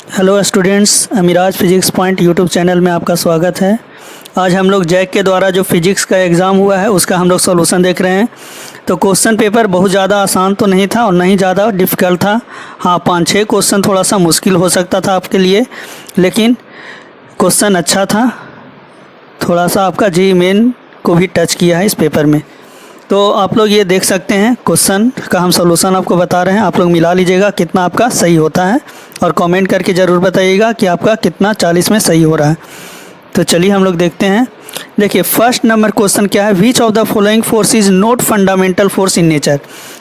Hello students, Miraj physics point YouTube channel में आपका स्वागत है। आज हम लोग जैक के द्वारा जो फिजिक्स का एग्ज़ाम हुआ है उसका हम लोग सॉल्यूशन देख रहे हैं। तो क्वेश्चन पेपर बहुत ज़्यादा आसान तो नहीं था और नहीं ज़्यादा डिफ़िकल्ट था। हाँ, 5-6 क्वेश्चन थोड़ा सा मुश्किल हो सकता था आपके लिए, लेकिन क्वेश्चन अच्छा था। थोड़ा सा आपका जी मेन को भी टच किया है इस पेपर में। तो आप लोग ये देख सकते हैं, क्वेश्चन का हम सॉल्यूशन आपको बता रहे हैं। आप लोग मिला लीजिएगा कितना आपका सही होता है और कमेंट करके ज़रूर बताइएगा कि आपका कितना 40 में सही हो रहा है। तो चलिए हम लोग देखते हैं। देखिए, फर्स्ट नंबर क्वेश्चन क्या है, विच of the following force is not fundamental force in nature.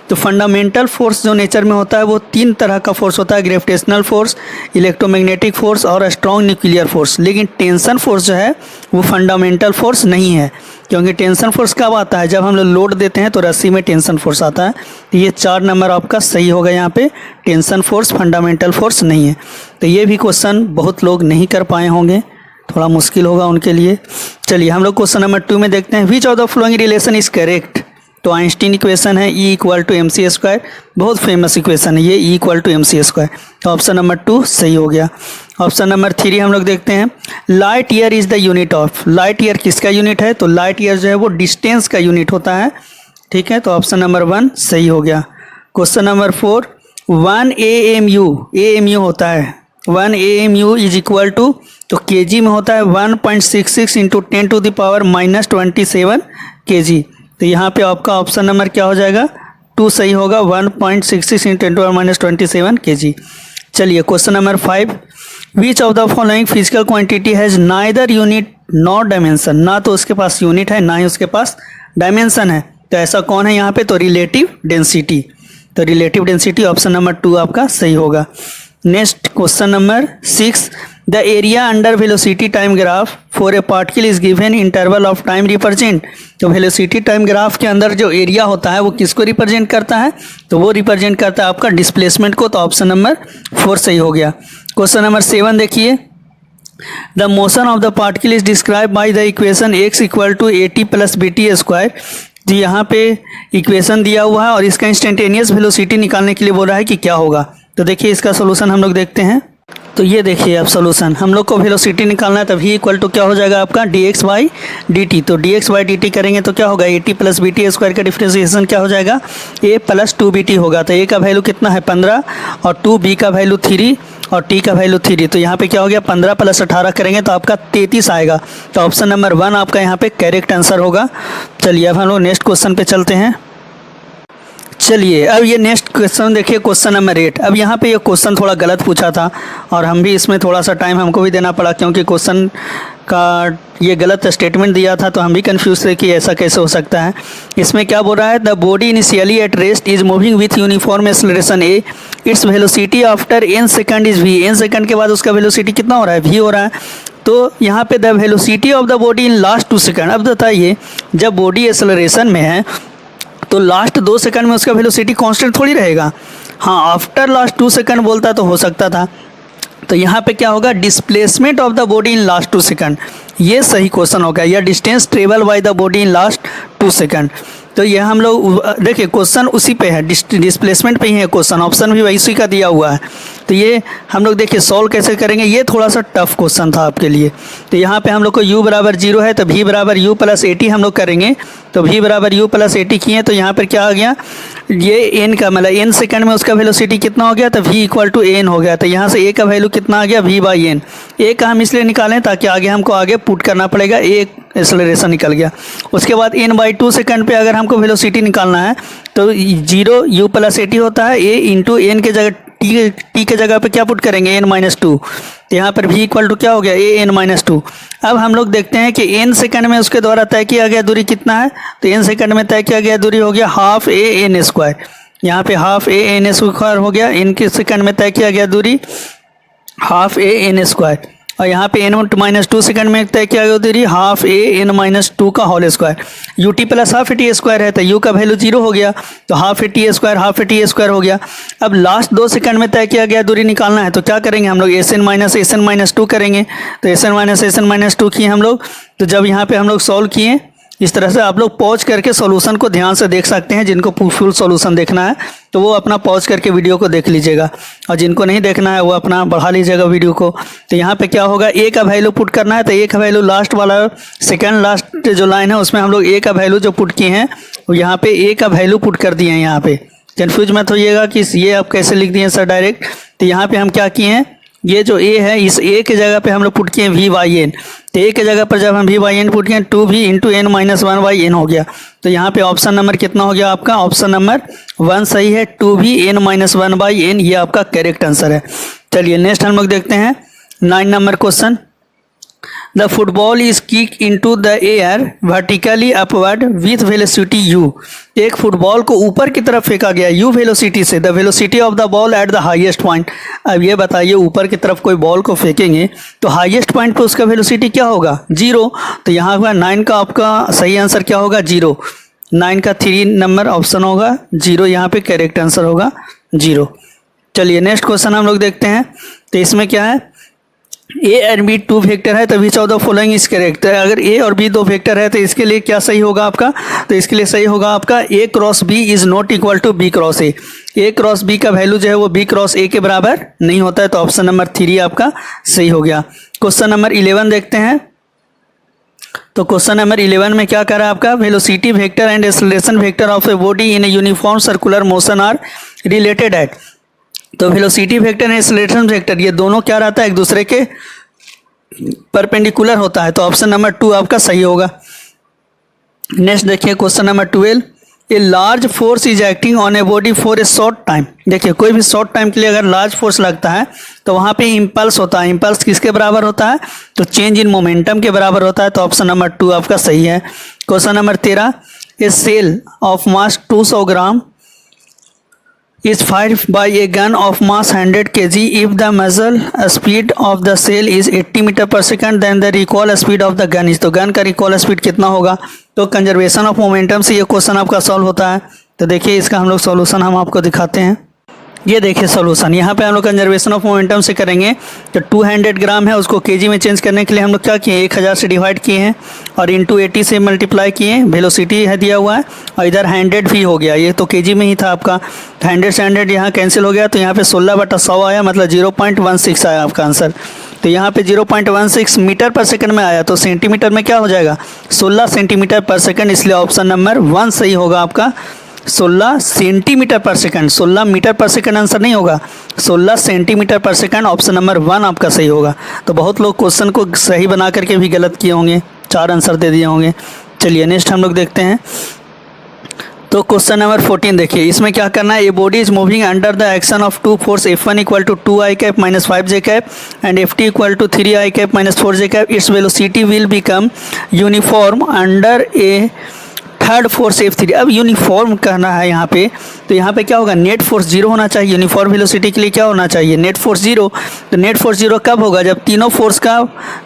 तो फंडामेंटल फोर्स जो नेचर में होता है वो 3 तरह का फोर्स होता है, ग्रेविटेशनल फोर्स, इलेक्ट्रोमैग्नेटिक फोर्स और स्ट्रॉन्ग न्यूक्लियर फोर्स। लेकिन टेंशन फोर्स जो है वो फंडामेंटल फोर्स नहीं है, क्योंकि टेंशन फोर्स कब आता है, जब हम लोग लोड देते हैं तो रस्सी में टेंशन फोर्स आता है। तो ये 4 नंबर आपका सही होगा। यहाँ पे टेंशन फोर्स फंडामेंटल फोर्स नहीं है। तो ये भी क्वेश्चन बहुत लोग नहीं कर पाए होंगे, थोड़ा मुश्किल होगा उनके लिए। चलिए हम लोग क्वेश्चन नंबर 2 में देखते हैं, विच of the following relation is correct. तो आइंस्टीन इक्वेशन है E = mc², बहुत फेमस इक्वेशन है ये, E = mc²। तो ऑप्शन नंबर 2 सही हो गया। ऑप्शन नंबर 3 हम लोग देखते हैं, light year is the unit of. Light year किसका यूनिट है, तो लाइट ईयर जो है वो डिस्टेंस का यूनिट होता है। ठीक है, तो ऑप्शन नंबर 1 सही हो गया। क्वेश्चन नंबर 4, 1 AMU होता है, 1 AMU इज इक्वल टू, तो केजी में होता है 1.66 × 10⁻⁻27 kg। तो यहाँ पे आपका ऑप्शन नंबर क्या हो जाएगा, 2 सही होगा, 1.66 × 10⁻27 kg। चलिए question number 5, which of the following physical quantity has neither unit not dimension. ना तो उसके पास यूनिट है, ना ही उसके पास डायमेंशन है। तो ऐसा कौन है यहाँ पे, तो रिलेटिव डेंसिटी। तो रिलेटिव डेंसिटी ऑप्शन नंबर 2 आपका सही होगा। Next question number 6, the area under velocity time graph for a particle is given interval of time represent. तो वेलोसिटी टाइम ग्राफ के अंदर जो एरिया होता है वो किसको रिप्रेजेंट करता है, तो वो रिप्रेजेंट करता है आपका डिस्प्लेसमेंट को। तो ऑप्शन नंबर 4 सही हो गया। क्वेश्चन नंबर 7 देखिए, the motion of the particle is describe by the equation x = at + bt²। जी यहाँ पे इक्वेशन दिया हुआ है और इसका इंस्टेंटेनियस वेलोसिटी निकालने के लिए बोल रहा है कि क्या होगा। तो देखिए इसका सोल्यूशन हम लोग देखते हैं। तो ये देखिए अब सोल्यूशन, हम लोग को वेलोसिटी निकालना है, तभी = क्या हो जाएगा आपका dx/dt। तो dx/dt करेंगे तो क्या होगा, at + bt² का डिफ्रेंसिएशन क्या हो जाएगा, a + 2bt होगा। तो a का वैल्यू कितना है 15 और 2b का वैल्यू 3 और t का वैल्यू 3। तो यहाँ पे क्या हो गया, 15 + 18 करेंगे तो आपका 33 आएगा। तो ऑप्शन नंबर 1 आपका यहाँ पे करेक्ट आंसर होगा। चलिए अब हम लोग नेक्स्ट क्वेश्चन पे चलते हैं। चलिए अब ये नेक्स्ट क्वेश्चन देखिए, क्वेश्चन नंबर 8। अब यहाँ पे ये क्वेश्चन थोड़ा गलत पूछा था और हम भी इसमें थोड़ा सा टाइम हमको भी देना पड़ा, क्योंकि क्वेश्चन का ये गलत स्टेटमेंट दिया था तो हम भी कंफ्यूज थे कि ऐसा कैसे हो सकता है। इसमें क्या बोल रहा है, the body initially at rest is moving with uniform acceleration a, its velocity after n second is v। n second के बाद उसका वेलोसिटी कितना हो रहा है, v हो रहा है। तो यहाँ पे the velocity of the body in last 2 second. अब बताइए, जब बॉडी एक्सेलरेशन में है तो लास्ट 2 सेकंड में उसका वेलोसिटी कांस्टेंट थोड़ी रहेगा। हाँ, आफ्टर लास्ट 2 सेकंड बोलता तो हो सकता था। तो यहाँ पे क्या होगा, displacement of the body in last 2 second, ये सही क्वेश्चन होगा, या distance travel by the body in last 2 second. तो ये हम लोग देखिए क्वेश्चन उसी पे है, डिस्प्लेसमेंट पे ही है क्वेश्चन, ऑप्शन भी वैसी का दिया हुआ है। तो ये हम लोग देखिए सॉल्व कैसे करेंगे, ये थोड़ा सा टफ क्वेश्चन था आपके लिए। तो यहाँ पे हम लोग को u = 0 है तो v = u + at हम लोग करेंगे। तो v = u + at किए तो यहाँ पर क्या आ गया, ये n का मतलब n सेकंड में उसका वेलोसिटी कितना हो गया, तो v = n हो गया। तो यहाँ से a का वैल्यू कितना आ गया, v/n। a का हम इसलिए निकालें ताकि आगे हमको आगे पुट करना पड़ेगा, a एक्सेलरेशन निकल गया। उसके बाद n/2 सेकंड पे अगर हमको वेलोसिटी निकालना है तो 0 u + at होता है, a × n के जगह t के जगह पे क्या पुट करेंगे, n-2। तो यहाँ पर v = क्या हो गया, a n-2। अब हम लोग देखते हैं कि n सेकंड में उसके द्वारा तय किया गया दूरी कितना है। तो n सेकंड में तय किया गया दूरी हो गया ½ a n²। यहाँ पे ½ a n² हो गया। n के सेकंड में तय किया गया दूरी ½ a n²। और यहाँ पे n-2 सेकंड में तय किया गया दूरी ½ a n-2 का होल स्क्वायर। ut + ½ at² है तो u का वैल्यू 0 हो गया, तो ½ at² हो गया। अब लास्ट 2 सेकंड में तय किया गया दूरी निकालना है तो क्या करेंगे हम लोग, Sn - Sn - 2 करेंगे। तो Sn - Sn - 2 किए हम लोग। तो जब यहाँ पे हम लोग सॉल्व किए इस तरह से आप लोग पॉज करके सॉल्यूशन को ध्यान से देख सकते हैं। जिनको फुल सॉल्यूशन देखना है तो वो अपना पॉज करके वीडियो को देख लीजिएगा, और जिनको नहीं देखना है वो अपना बढ़ा लीजिएगा वीडियो को। तो यहाँ पे क्या होगा, ए का वैल्यू पुट करना है। तो ए का वैल्यू लास्ट वाला सेकंड लास्ट जो लाइन है उसमें हम लोग ए का वैल्यू जो पुट किए हैं वो यहाँ पे ए का वैल्यू पुट कर दिए हैं। यहाँ पे कन्फ्यूज मत होइएगा कि ये आप कैसे लिख दिए सर डायरेक्ट। तो यहाँ पे हम क्या किए हैं, ये जो ए है इस ए के जगह पे हम लोग पुट किए वी वाई एन। तो ए के जगह पर जब हम वी वाई एन पुट किए 2v into N minus 1/n हो गया। तो यहाँ पे ऑप्शन नंबर कितना हो गया आपका, ऑप्शन नंबर 1 सही है। 2v n माइनस 1/n ये आपका करेक्ट आंसर है। चलिए नेक्स्ट हम लोग देखते हैं 9 number question. The football is kick into the air vertically upward with velocity u। एक फुटबॉल को ऊपर की तरफ फेंका गया u वेलोसिटी से। The velocity of the ball at the highest point. अब ये बताइए ऊपर की तरफ कोई बॉल को फेंकेंगे तो हाईएस्ट पॉइंट पे उसका वेलोसिटी क्या होगा, 0। तो यहाँ पर 9 का आपका सही आंसर क्या होगा, 0। 9 का 3 नंबर ऑप्शन होगा 0, यहाँ पे करेक्ट आंसर होगा 0। चलिए नेक्स्ट क्वेश्चन हम लोग देखते हैं। तो इसमें क्या है, ए एंड बी 2 वेक्टर है तो which of the following is correct. अगर ए और बी 2 वेक्टर है तो इसके लिए क्या सही होगा आपका, तो इसके लिए सही होगा आपका A cross B is not equal to B cross A. A cross B का वैल्यू जो है वो बी क्रॉस ए के बराबर नहीं होता है। तो ऑप्शन नंबर 3 आपका सही हो गया। क्वेश्चन नंबर 11 देखते हैं। तो क्वेश्चन नंबर 11 में क्या कर रहा है आपका, velocity vector and acceleration vector of a body in a uniform circular motion are related at. तो velocity vector and acceleration vector ये दोनों क्या रहता है, एक दूसरे के परपेंडिकुलर होता है। तो ऑप्शन नंबर 2 आपका सही होगा। नेक्स्ट देखिए question number 12। A large force is acting on a body for a short time. देखिए कोई भी शॉर्ट टाइम के लिए अगर लार्ज फोर्स लगता है तो वहाँ पे इम्पल्स होता है। इम्पल्स किसके बराबर होता है, तो चेंज इन मोमेंटम के बराबर होता है। तो ऑप्शन नंबर 2 आपका सही है। Question number 13। A cell of mass 200 gram is fired by a gun of mass 100 kg. If the muzzle speed of the cell is 80 metre पर second then the recoil speed of the gun is। तो gun का recall speed कितना होगा, तो conservation of momentum से ये question आपका solve होता है। तो देखिए इसका हम लोग सॉल्यूशन हम आपको दिखाते हैं। ये देखिए सॉल्यूशन, यहाँ पे हम लोग कंजर्वेशन ऑफ मोमेंटम से करेंगे। तो 200 ग्राम है उसको केजी में चेंज करने के लिए हम लोग क्या किए, 1000 से डिवाइड किए हैं और इंटू 80 से मल्टीप्लाई किए। वेलोसिटी है दिया हुआ है और इधर 100 भी हो गया, ये तो केजी में ही था आपका। 100 से 100 यहाँ कैंसिल हो गया तो यहाँ पे 16/100 आया, मतलब 0.16 आया आपका आंसर। तो यहाँ पे 0.16 मीटर पर सेकंड में आया, तो सेंटीमीटर में क्या हो जाएगा, 16 सेंटीमीटर पर सेकंड। इसलिए ऑप्शन नंबर 1 सही होगा आपका, 16 सेंटीमीटर पर सेकंड। 16 मीटर पर सेकंड आंसर नहीं होगा, 16 सेंटीमीटर पर सेकंड। ऑप्शन नंबर 1 आपका सही होगा। तो बहुत लोग क्वेश्चन को सही बना करके भी गलत किए होंगे, 4 आंसर दे दिए होंगे। चलिए नेक्स्ट हम लोग देखते हैं। तो क्वेश्चन नंबर 14 देखिए, इसमें क्या करना है, a body is moving under the action of 2 force F1 equal to 2i cap minus 5j cap and Ft equal to 3i cap minus 4j cap. Its velocity will become uniform under a third force F3। अब uniform कहना है यहाँ पे, तो यहाँ पे क्या होगा, नेट फोर्स 0 होना चाहिए। यूनिफॉर्म वेलोसिटी के लिए क्या होना चाहिए, नेट फोर्स 0। तो नेट फोर्स 0 कब होगा, जब तीनों फोर्स का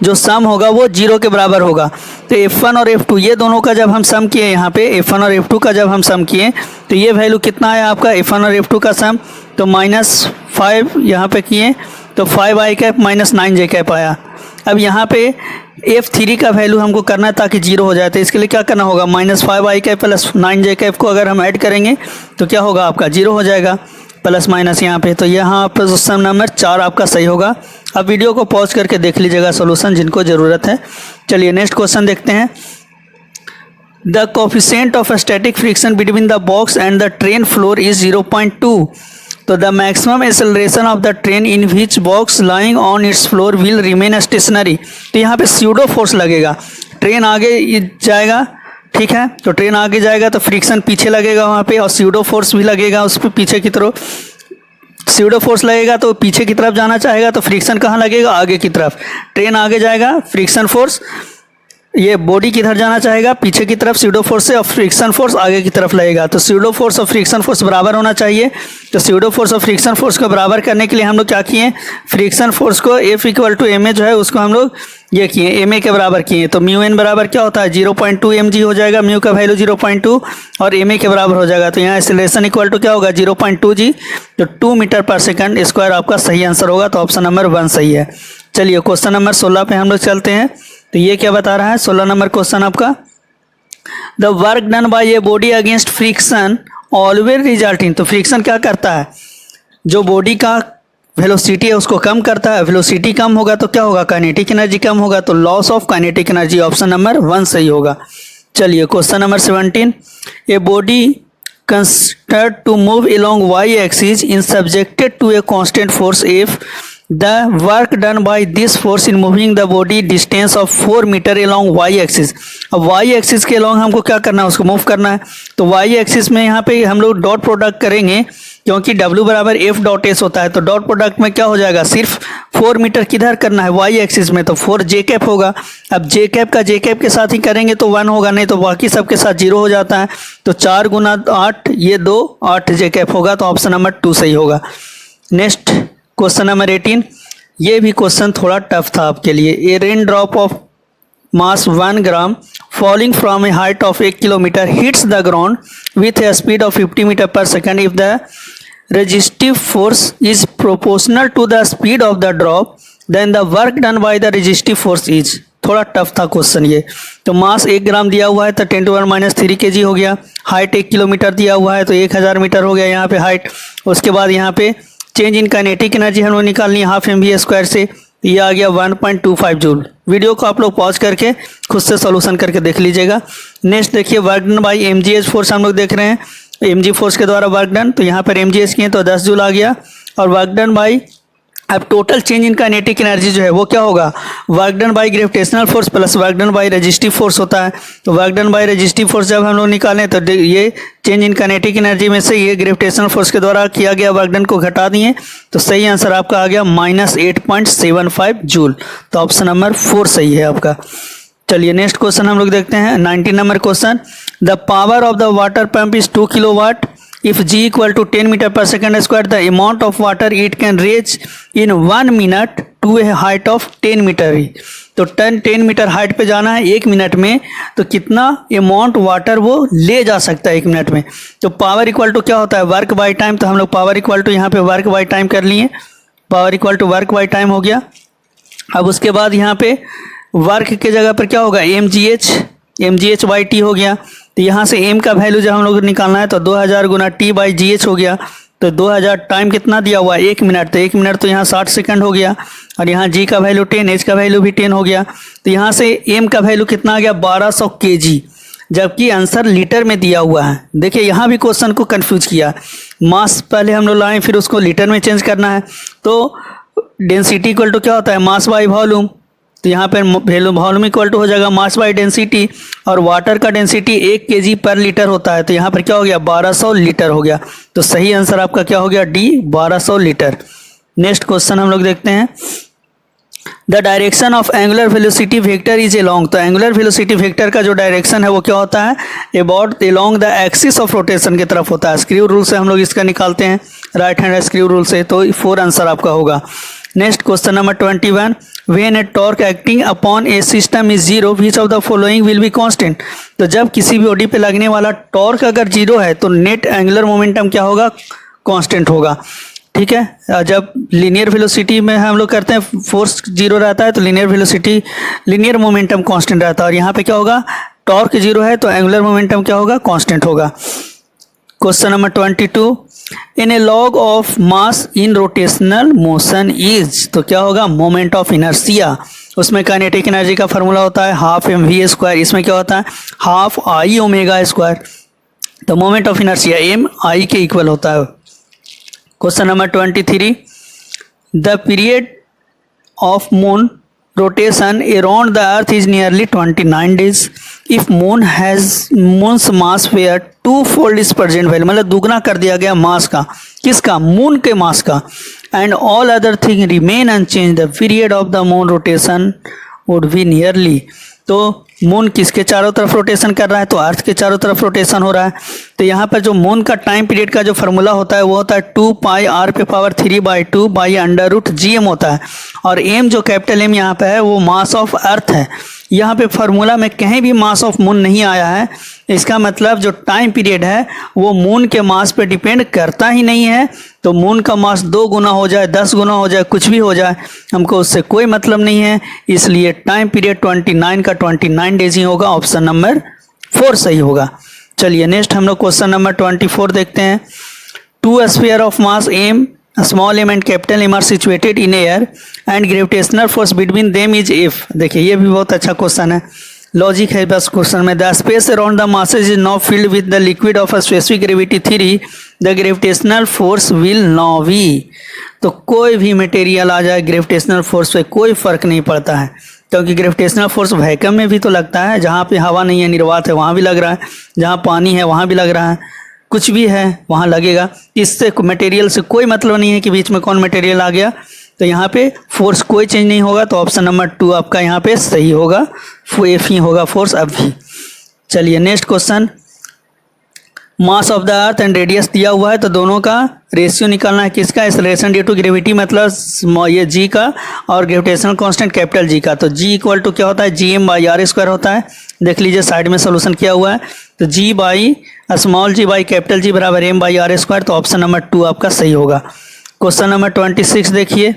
जो सम होगा वो 0 के बराबर होगा। तो F1 और F2 ये दोनों का जब हम सम किए, यहाँ पे F1 और F2 का जब हम सम किए तो ये वैल्यू कितना आया आपका, F1 और F2 का सम, तो -5 यहाँ पे किए तो 5i cap minus 9j cap आया। अब यहाँ पे F3 का वैल्यू हमको करना है ताकि 0 हो जाए, तो इसके लिए क्या करना होगा, -5i cap plus 9j cap को अगर हम ऐड करेंगे तो क्या होगा आपका 0 हो जाएगा, प्लस माइनस यहाँ पे। तो यहाँ पर क्वेश्चन नंबर 4 आपका सही होगा। अब वीडियो को पॉज करके देख लीजिएगा सोल्यूशन जिनको ज़रूरत है। चलिए नेक्स्ट क्वेश्चन देखते हैं। The coefficient of static friction between the box and the train floor is 0.2। तो the maximum acceleration of the train in which box lying on it's floor will remain stationery. तो यहाँ पे pseudo force लगेगा, train आगे जाएगा, ठीक है, तो ट्रेन आगे जाएगा तो फ्रिक्शन पीछे लगेगा वहाँ पे, और स्यूडो फोर्स भी लगेगा उस पर पीछे की तरफ। स्यूडो फोर्स लगेगा तो पीछे की तरफ जाना चाहेगा तो फ्रिक्शन कहाँ लगेगा, आगे की तरफ। ट्रेन आगे जाएगा, फ्रिक्शन फोर्स ये बॉडी किधर जाना चाहेगा, पीछे की तरफ स्यूडो फोर्स से, और फ्रिक्शन फोर्स आगे की तरफ लगेगा। तो स्यूडो फोर्स और फ्रिक्शन फोर्स बराबर होना चाहिए। तो स्यूडो फोर्स और फ्रिक्शन फोर्स को बराबर करने के लिए हम लोग क्या किए, फ्रिक्शन फोर्स को F इक्वल टू ma जो है उसको हम लोग ये किए, ma के बराबर किए। तो म्यू एन बराबर क्या होता है, 0.2 mg हो जाएगा, म्यू का वैल्यू 0.2 और ma के बराबर हो जाएगा। तो यहाँ एक्सेलरेशन इक्वल टू क्या होगा, 0.2g, तो 2 मीटर पर सेकंड स्क्वायर आपका सही आंसर होगा। तो ऑप्शन नंबर 1 सही है। चलिए क्वेश्चन नंबर 16 पे हम लोग चलते हैं। तो ये क्या बता रहा है, 16 नंबर क्वेश्चन आपका, the work done by a body against friction always result in, तो फ्रिक्शन क्या करता है, जो बॉडी का वेलोसिटी है उसको कम करता है, वेलोसिटी कम होगा तो क्या होगा, काइनेटिक एनर्जी कम होगा, तो loss of kinetic energy, option number 1 सही होगा। चलिए question number 17, a body construct to move along y axis in subjected to a constant force if the work done by this force in moving the body distance of 4 meter along y axis। अब y axis के along हमको क्या करना है, उसको move करना है, तो y axis में यहाँ पे हम लोग डॉट प्रोडक्ट करेंगे, क्योंकि W बराबर एफ डॉट एस होता है, तो डॉट प्रोडक्ट में क्या हो जाएगा, सिर्फ 4 मीटर किधर करना है, y एक्सिस में, तो 4 जे कैप होगा। अब जे कैप का जे कैप के साथ ही करेंगे तो 1 होगा, नहीं तो बाकी सबके साथ 0 हो जाता है, तो 4 गुना 8 ये 2 8 जे कैप होगा, तो ऑप्शन नंबर 2 सही होगा। नेक्स्ट क्वेश्चन नंबर 18, ये भी क्वेश्चन थोड़ा टफ था आपके लिए। ए rain drop of mass 1 gram falling from a height of 1 kilometer hits the ground with a speed of 50 meter per second if the resistive force is proportional to the speed of the drop then the work done by the resistive force is। थोड़ा tough था question ये। तो मास 1 ग्राम दिया हुआ है तो 10⁻³ kg हो गया, हाइट 1 किलोमीटर दिया हुआ है तो 1000 मीटर हो गया यहाँ पे हाइट। उसके बाद यहाँ पे चेंज इन काइनेटिक एनर्जी हम लोग निकालनी है हाफ mv² से, ये आ गया 1.25 जूल। वीडियो को आप लोग पॉज करके खुद से सॉल्यूशन करके देख लीजिएगा। नेक्स्ट देखिए work done by mgh force हम लोग देख रहे हैं, mg फोर्स के द्वारा वर्क डन, तो यहाँ पर mgh किए तो 10 जूल आ गया। और वर्क डन बाई, अब total change in kinetic energy जो है वो क्या होगा, work done by gravitational force plus work done by resistive force होता है। तो work done by resistive force जब हम लोग निकालें तो ये चेंज इन काइनेटिक एनर्जी में से ये ग्रेविटेशनल फोर्स के द्वारा किया गया वर्क डन को घटा दिए, तो सही आंसर आपका आ गया -8.75 जूल। तो ऑप्शन नंबर 4 सही है आपका। चलिए नेक्स्ट क्वेश्चन हम लोग देखते हैं 19 number question, the power of the water pump is 2 kilowatt if g equal to 10 meter per second square the amount of water it can reach in 1 minute to a height of 10 meter। तो 10 metre height पे जाना है 1 minute में, तो कितना amount water वो ले जा सकता है 1 मिनट में। तो पावर इक्वल टू क्या होता है, वर्क बाय टाइम, तो हम लोग पावर इक्वल टू यहाँ पे वर्क बाय टाइम कर लिए, power equal to work by time हो गया। अब उसके बाद यहाँ पे वर्क के जगह पर क्या होगा, mgh बाई टी हो गया। तो यहाँ से m का वैल्यू जब हम लोग निकालना है तो 2000 गुना t बाई gh हो गया। तो 2000 टाइम कितना दिया हुआ है 1 मिनट, तो 1 मिनट तो यहाँ 60 सेकंड हो गया। और यहाँ g का वैल्यू 10, h का वैल्यू भी 10 हो गया। तो यहाँ से m का वैल्यू कितना आ गया 1200 kg, जबकि आंसर लीटर में दिया हुआ है। देखिए यहाँ भी क्वेश्चन को कंफ्यूज किया, मास पहले हम लोग लाएँ फिर उसको लीटर में चेंज करना है। तो डेंसिटी इक्वल टू क्या होता है, मास बाई वॉल्यूम, तो यहाँ पर वॉल्यूम इक्वल टू हो जाएगा मास बाई डेंसिटी, और वाटर का डेंसिटी 1 kg पर लीटर होता है, तो यहाँ पर क्या हो गया 1200 लीटर हो गया। तो सही आंसर आपका क्या हो गया डी 1200 लीटर। नेक्स्ट क्वेश्चन हम लोग देखते हैं, the direction of angular velocity vector is along. तो एंगुलर वेलोसिटी वेक्टर का जो डायरेक्शन है वो क्या होता है, about along the axis of rotation की तरफ होता है। स्क्रू रूल से हम लोग इसका निकालते हैं, राइट हैंड स्क्रू रूल से, तो 4 आंसर आपका होगा। Next question number 21, when A torque acting upon A system is 0 which of the following will be constant. तो जब किसी भी बॉडी पे लगने वाला टॉर्क अगर 0 है तो नेट एंगुलर मोमेंटम क्या होगा, कांस्टेंट होगा। ठीक है, जब लीनियर वेलोसिटी में हम लोग करते हैं फोर्स 0 रहता है तो linear velocity linear momentum constant रहता है, और यहाँ पे क्या होगा टॉर्क 0 है तो एंगुलर मोमेंटम क्या होगा, कांस्टेंट होगा। Question number 22, in A log of mass in rotational motion is. तो क्या होगा, मोमेंट ऑफ इनर्शिया। उसमें काइनेटिक एनर्जी का फॉर्मूला होता है हाफ mv², इसमें क्या होता है हाफ i ओमेगा²। तो moment of inertia m i के इक्वल होता है। Question number 23, the period of moon rotation around the earth is nearly 29 days if moon has moon's mass where 2-fold is present value, मतलब दुगना कर दिया गया मास का, किसका, मून के मास का, and all other thing remain unchanged the period of the moon rotation would be nearly। तो मून किसके चारों तरफ रोटेशन कर रहा है, तो अर्थ के चारों तरफ रोटेशन हो रहा है। तो यहाँ पर जो मून का टाइम पीरियड का जो फार्मूला होता है वो होता है 2πr/3/2/√gm होता है, और m जो कैपिटल M यहाँ पे है वो मास ऑफ अर्थ है। यहाँ पे फार्मूला में कहीं भी मास ऑफ मून नहीं आया है, इसका मतलब जो टाइम पीरियड है वो मून के मास पे डिपेंड करता ही नहीं है। तो मून का मास 2 गुना हो जाए, 10 गुना हो जाए, कुछ भी हो जाए, हमको उससे कोई मतलब नहीं है। इसलिए टाइम पीरियड 29 का 29 डेज ही होगा, ऑप्शन नंबर फोर्स सही होगा। चलिए नेक्स्ट हम लोग क्वेश्चन नंबर 24 देखते हैं। Two sphere of mass M small M and capital M are situated in air and gravitational force between them is F. देखिए ये भी बहुत अच्छा क्वेश्चन है, लॉजिक है बस क्वेश्चन में। The space around the masses is now filled with the liquid of a specific gravity theory, the gravitational force will now be. तो कोई भी मटेरियल आ जाए ग्रेविटेशनल फोर्स पे कोई फर्क नहीं पड़ता है, क्योंकि ग्रेविटेशनल फोर्स वैक्यूम में भी तो लगता है, जहाँ पे हवा नहीं है निर्वात है वहाँ भी लग रहा है, जहाँ पानी है वहाँ भी लग रहा है, कुछ भी है वहाँ लगेगा। इससे मटेरियल से कोई मतलब नहीं है कि बीच में कौन मटेरियल आ गया, तो यहाँ पे फोर्स कोई चेंज नहीं होगा। तो ऑप्शन नंबर 2 आपका यहाँ पे सही होगा, एफ ही होगा फोर्स अब भी। चलिए next question, mass of the earth and radius दिया हुआ है, तो दोनों का रेशियो निकालना है। किसका? एक्सेलरेशन ड्यू टू ग्रेविटी मतलब ये जी का, और ग्रेविटेशनल कांस्टेंट कैपिटल जी का। तो जी इक्वल टू क्या होता है? G M by R square होता है। देख लीजिए साइड में सोल्यूशन किया हुआ है, तो G by small G by capital G बराबर एम बाई आर स्क्वायर। तो ऑप्शन नंबर 2 आपका सही होगा। क्वेश्चन नंबर 26 देखिए,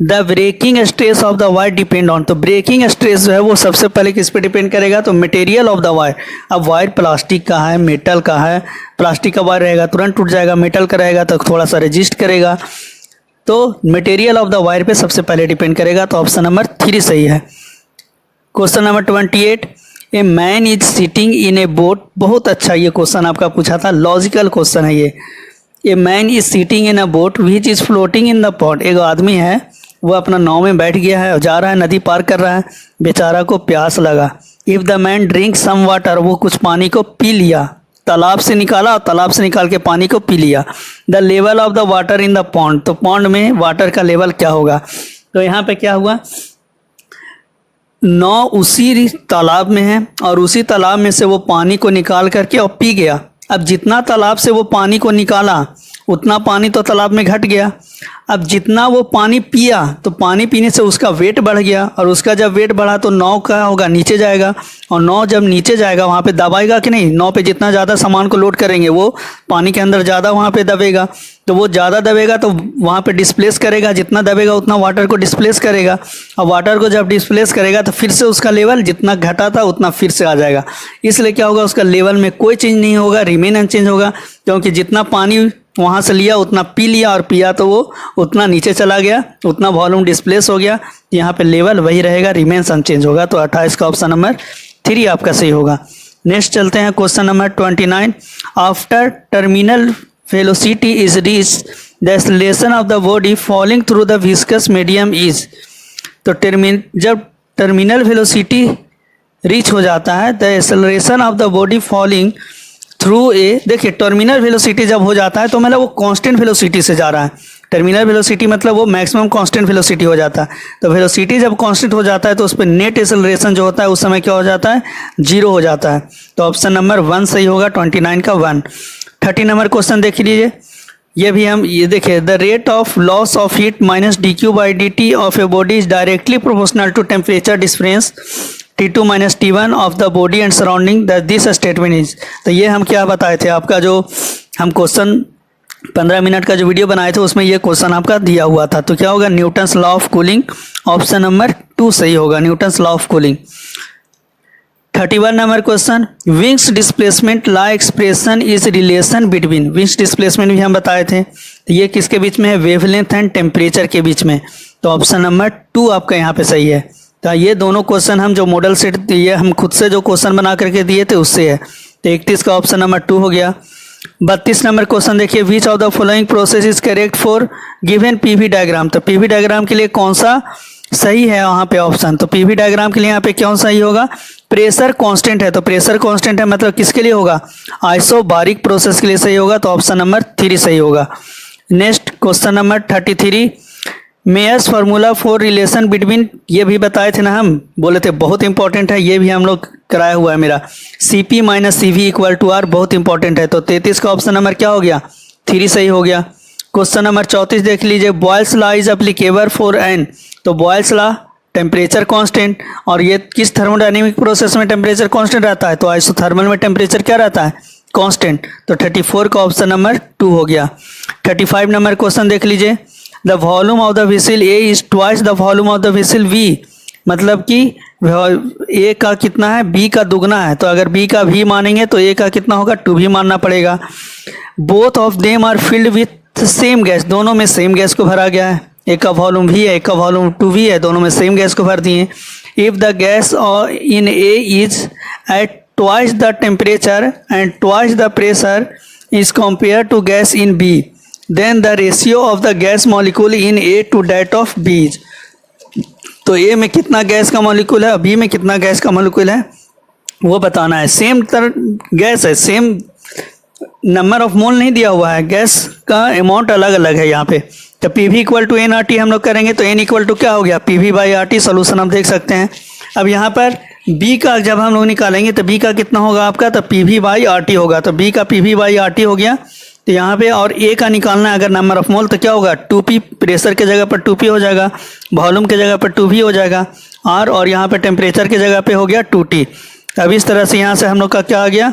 the breaking stress of the wire depend on. तो ब्रेकिंग स्ट्रेस जो है वो सबसे पहले किस पे डिपेंड करेगा? तो मटेरियल ऑफ द वायर। अब वायर प्लास्टिक का है, मेटल का है, प्लास्टिक का वायर रहेगा तुरंत टूट जाएगा, मेटल का रहेगा तो थोड़ा सा रेजिस्ट करेगा। तो मटेरियल ऑफ द वायर पे सबसे पहले डिपेंड करेगा। तो ऑप्शन नंबर 3 सही है। Question number 28, a man is sitting in A boat. बहुत अच्छा ये क्वेश्चन आपका पूछा था, लॉजिकल क्वेश्चन है ये। A man is sitting in a boat which is floating in the pond. एक आदमी है वो अपना नाव में बैठ गया है और जा रहा है, नदी पार कर रहा है, बेचारा को प्यास लगा। If the man drink some water, वो कुछ पानी को पी लिया, तालाब से निकाला और तालाब से निकाल के पानी को पी लिया। The level of the water in the pond, तो पॉन्ड में वाटर का लेवल क्या होगा? तो यहाँ पे क्या हुआ, नाव उसी तालाब में है और उसी तालाब में से वो पानी को निकाल करके और पी गया। अब जितना तालाब से वो पानी को निकाला उतना पानी तो तालाब में घट गया। अब जितना वो पानी पिया तो पानी पीने से उसका वेट बढ़ गया, और उसका जब वेट बढ़ा तो नाव क्या होगा? नीचे जाएगा, और नाव जब नीचे जाएगा वहाँ पे दबाएगा कि नहीं? नाव पे जितना ज़्यादा सामान को लोड करेंगे वो पानी के अंदर ज़्यादा वहाँ पे दबेगा, तो वो ज़्यादा दबेगा तो वहाँ पे डिस्प्लेस करेगा, जितना दबेगा उतना वाटर को डिस्प्लेस करेगा, और वाटर को जब डिस्प्लेस करेगा तो फिर से उसका लेवल जितना घटा था उतना फिर से आ जाएगा। इसलिए क्या होगा? उसका लेवल में कोई चेंज नहीं होगा, रिमेन अनचेंज होगा, क्योंकि जितना पानी वहाँ से लिया उतना पी लिया, और पिया तो वो उतना नीचे चला गया, उतना वॉल्यूम डिस्प्लेस हो गया। यहाँ पे लेवल वही रहेगा, रिमेन्स अनचेंज होगा। तो 28 का ऑप्शन नंबर 3 आपका सही होगा। नेक्स्ट चलते हैं question number 29, after terminal velocity is reach the acceleration of the body falling through the viscous medium is. तो जब टर्मिनल वेलोसिटी रीच हो जाता है, the acceleration of the body falling through a, देखिए टर्मिनल वेलोसिटी जब हो जाता है तो मतलब वो कांस्टेंट वेलोसिटी से जा रहा है। टर्मिनल वेलोसिटी मतलब वो मैक्सिमम कांस्टेंट वेलोसिटी हो जाता है। तो वेलोसिटी जब कांस्टेंट हो जाता है तो उस पर नेट एक्सेलरेशन जो होता है उस समय क्या हो जाता है? 0 हो जाता है। तो ऑप्शन नंबर 1 सही होगा, 29 का 1। 30 नंबर क्वेश्चन देख लीजिए, ये भी हम ये देखिए, the rate of loss of heat minus dq by dt of a body is directly proportional to temperature difference T2 minus T1 of the body and surrounding that this statement is. तो ये हम क्या बताए थे? आपका जो हम question 15 minute का जो वीडियो बनाए थे उसमें ये क्वेश्चन आपका दिया हुआ था। तो क्या होगा? Newton's law of cooling, option number 2 सही होगा, Newton's law of cooling. 31 number question, wings displacement law expression is relation between. Wings displacement भी हम बताए थे, तो ये किसके बीच में है? वेवलेंथ एंड टेम्परेचर के बीच में। तो ऑप्शन नंबर 2 आपका यहाँ पे सही है। तो ये दोनों क्वेश्चन हम जो मॉडल सेट ये हम खुद से जो क्वेश्चन बना करके दिए थे उससे है। तो 31 का ऑप्शन नंबर 2 हो गया। 32 नंबर क्वेश्चन देखिए, विच of the following process is correct for given PV diagram. तो पीवी डायग्राम के लिए कौन सा सही है वहाँ पे ऑप्शन? तो पीवी डायग्राम के लिए यहाँ पे कौन सही होगा? प्रेशर कांस्टेंट है, तो प्रेशर कांस्टेंट है मतलब किसके लिए होगा? आइसोबारिक प्रोसेस के लिए सही होगा। तो ऑप्शन नंबर 3 सही होगा। Next question number 33, Mayer's formula for relation between, ये भी बताए थे ना, हम बोले थे बहुत इंपॉर्टेंट है, ये भी हम लोग कराया हुआ है मेरा। CP minus CV equal to R, बहुत इंपॉर्टेंट है। तो 33 का ऑप्शन नंबर क्या हो गया? 3 सही हो गया। क्वेश्चन नंबर 34 देख लीजिए, Boyle's law is applicable for an. तो बॉयल्स लॉ टेम्परेचर कांस्टेंट, और ये किस थर्मोडायनेमिक प्रोसेस में टेम्परेचर कांस्टेंट रहता है? तो आइसोथर्मल में टेम्परेचर क्या रहता है? कांस्टेंट। तो 34 का ऑप्शन नंबर 2 हो गया। 35 नंबर क्वेश्चन देख लीजिए, the volume of the vessel A is twice the volume of the vessel V। मतलब कि ए का कितना है, बी का दुगना है, तो अगर बी का भी मानेंगे तो ए का कितना होगा, 2v मानना पड़ेगा। Both of them are filled with same gas, दोनों में सेम गैस को भरा गया है, एक का वॉल्यूम v है, एक का वॉल्यूम 2v है, दोनों में सेम गैस को भर दिए। If the gas in A is at twice the temperature and twice the pressure is compare to gas in B, then the ratio of the gas molecule in A to that of B. तो A में कितना gas का molecule है और B में कितना gas का molecule है वो बताना है। सेम गैस है, सेम नंबर ऑफ मोल नहीं दिया हुआ है, गैस का अमाउंट अलग अलग है यहाँ पे। तो P V equal to N R T हम लोग करेंगे तो एन इक्वल टू क्या हो गया, P V by R T. Solution हम देख सकते हैं। अब यहाँ पर बी का जब हम लोग निकालेंगे तो बी का कितना होगा आपका, तो P we by R T होगा। तो बी का P V by R T हो गया। तो यहाँ पे और ए का निकालना है अगर नंबर ऑफ मोल तो क्या होगा, 2p, प्रेशर के जगह पर 2p हो जाएगा, वॉल्यूम के जगह पर 2v हो जाएगा, आर और यहाँ पे टेम्परेचर के जगह पे हो गया 2t। अब इस तरह से यहाँ से हम लोग का क्या आ गया,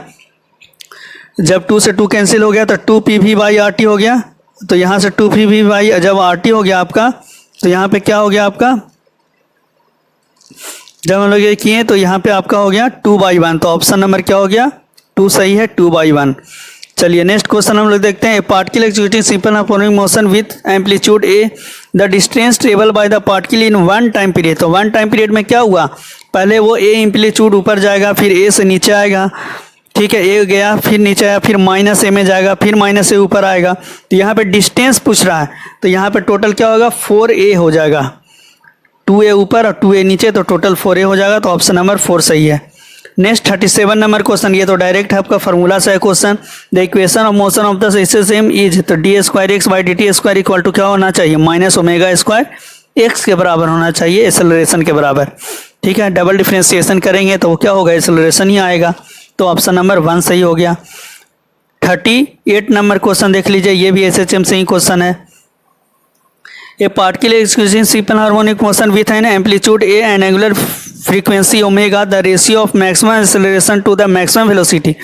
जब 2 से 2 कैंसिल हो गया तो 2pv बाई आर टी हो गया। तो यहाँ से 2pv बाई जब आर टी हो गया आपका तो यहाँ पे क्या हो गया आपका, जब हम लोग ये किए तो यहाँ पे आपका हो गया 2/1। तो ऑप्शन नंबर क्या हो गया, 2 सही है, 2/1। चलिए नेक्स्ट क्वेश्चन हम लोग देखते हैं। Particle executing simple harmonic motion with amplitude A, the distance travel by the particle in 1 time period. तो 1 टाइम पीरियड में क्या हुआ, पहले वो ए एम्पलीट्यूड ऊपर जाएगा, फिर ए से नीचे आएगा, ठीक है, ए गया फिर नीचे आया, फिर माइनस ए में जाएगा, फिर माइनस ए ऊपर आएगा। तो यहाँ पे डिस्टेंस पूछ रहा है तो यहाँ पे टोटल क्या होगा, 4a हो जाएगा, 2a ऊपर और 2a नीचे, तो टोटल 4a हो जाएगा। तो ऑप्शन नंबर 4 सही है। नेक्स्ट 37 नंबर क्वेश्चन, ये तो डायरेक्ट है आपका फॉर्मूला से है question. The equation of motion of the system is, तो D square X by D T square equal to क्या होना चाहिए, माइनस ओमेगा स्क्वायर एक्स के बराबर होना चाहिए, एक्सेलरेशन के बराबर, ठीक है। डबल डिफ्रेंसिएशन करेंगे तो वो क्या होगा, एक्सेलरेशन ही आएगा। तो ऑप्शन नंबर 1 सही हो गया। 38 नंबर क्वेश्चन देख लीजिए, ये भी एसएचएम से ही क्वेश्चन है। A particle executing simple harmonic motion with an amplitude A and angular frequency omega, the ratio of maximum acceleration to the maximum velocity.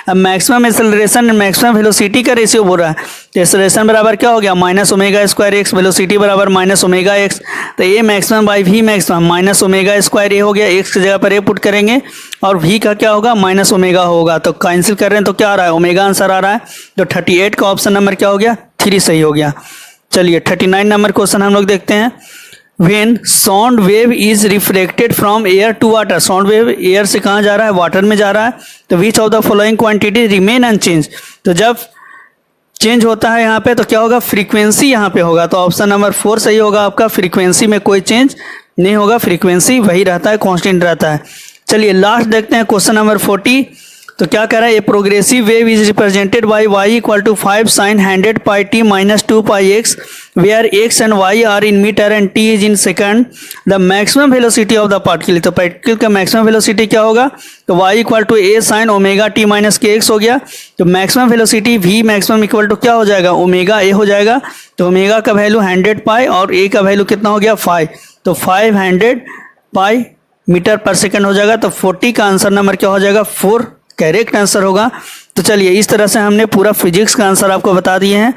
अब maximum acceleration and maximum velocity का ratio बोल रहा है, तो acceleration बराबर क्या हो गया, minus omega square X, velocity बराबर माइनस ओमेगा एक्स। तो A maximum by V maximum minus omega square A हो गया, एक्स की जगह पर ए पुट करेंगे और वी का क्या होगा, माइनस ओमेगा होगा। तो कैंसिल कर रहे हैं तो क्या आ रहा है, ओमेगा आंसर आ रहा है। तो 38 का ऑप्शन नंबर क्या हो गया, 3 सही हो गया। चलिए 39 नंबर क्वेश्चन हम लोग देखते हैं। When sound wave is refracted from air to water, sound wave air से कहाँ जा रहा है, वाटर में जा रहा है। तो which of the following quantity remain unchanged, तो जब चेंज होता है यहाँ पे तो क्या होगा, फ्रीक्वेंसी यहाँ पे होगा। तो ऑप्शन नंबर 4 सही होगा आपका, फ्रीक्वेंसी में कोई चेंज नहीं होगा, फ्रीक्वेंसी वही रहता है, कांस्टेंट रहता है। चलिए लास्ट देखते हैं क्वेश्चन नंबर 40। तो क्या कह रहा है, a progressive wave is represented by y equal to 5 sin 100 pi t minus 2 pi x, where x and y are in meter and t is in second, the maximum velocity of the particle. तो particle का maximum velocity क्या होगा, तो y equal to a sin omega t minus k x हो गया। तो maximum velocity v maximum equal to क्या हो जाएगा, ओमेगा a हो जाएगा। तो ओमेगा का वैल्यू 100 पाई और a का वैल्यू कितना हो गया 5, तो 500 पाई मीटर पर सेकंड हो जाएगा। तो 40 का आंसर नंबर क्या हो जाएगा, 4 करेक्ट आंसर होगा। तो चलिए इस तरह से हमने पूरा फिजिक्स का आंसर आपको बता दिए हैं।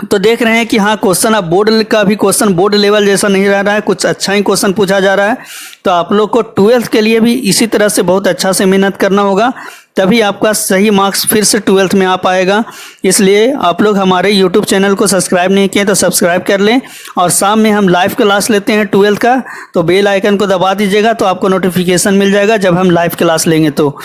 तो देख रहे हैं कि हाँ क्वेश्चन अब बोर्ड का भी क्वेश्चन बोर्ड लेवल जैसा नहीं रह रहा है, कुछ अच्छा ही क्वेश्चन पूछा जा रहा है। तो आप लोग को 12th के लिए भी इसी तरह से बहुत अच्छा से मेहनत करना होगा, तभी आपका सही मार्क्स फिर से 12th में आ पाएगा। इसलिए आप लोग हमारे YouTube चैनल को सब्सक्राइब नहीं किए तो सब्सक्राइब कर लें। और शाम में हम लाइव क्लास लेते हैं 12th का, तो बेल आइकन को दबा दीजिएगा तो आपको नोटिफिकेशन मिल जाएगा जब हम लाइव क्लास लेंगे तो,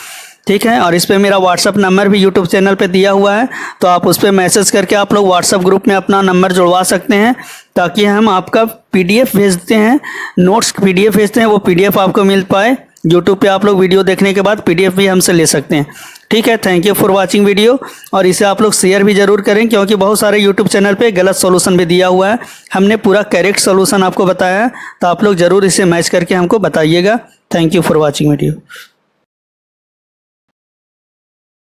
ठीक है। और इस पे मेरा व्हाट्सअप नंबर भी यूट्यूब चैनल पे दिया हुआ है, तो आप उस पर मैसेज करके आप लोग व्हाट्सअप ग्रुप में अपना नंबर जुड़वा सकते हैं, ताकि हम आपका पीडीएफ भेजते हैं, नोट्स पीडीएफ भेजते हैं, वो पीडीएफ आपको मिल पाए। यूट्यूब पे आप लोग वीडियो देखने के बाद पीडीएफ भी हमसे ले सकते हैं, ठीक है। Thank you for watching video, और इसे आप लोग शेयर भी जरूर करें, क्योंकि बहुत सारे यूट्यूब चैनल पे गलत सॉल्यूशन भी दिया हुआ है। हमने पूरा करेक्ट सॉल्यूशन आपको बताया है, तो आप लोग ज़रूर इसे मैच करके हमको बताइएगा। Thank you for watching video.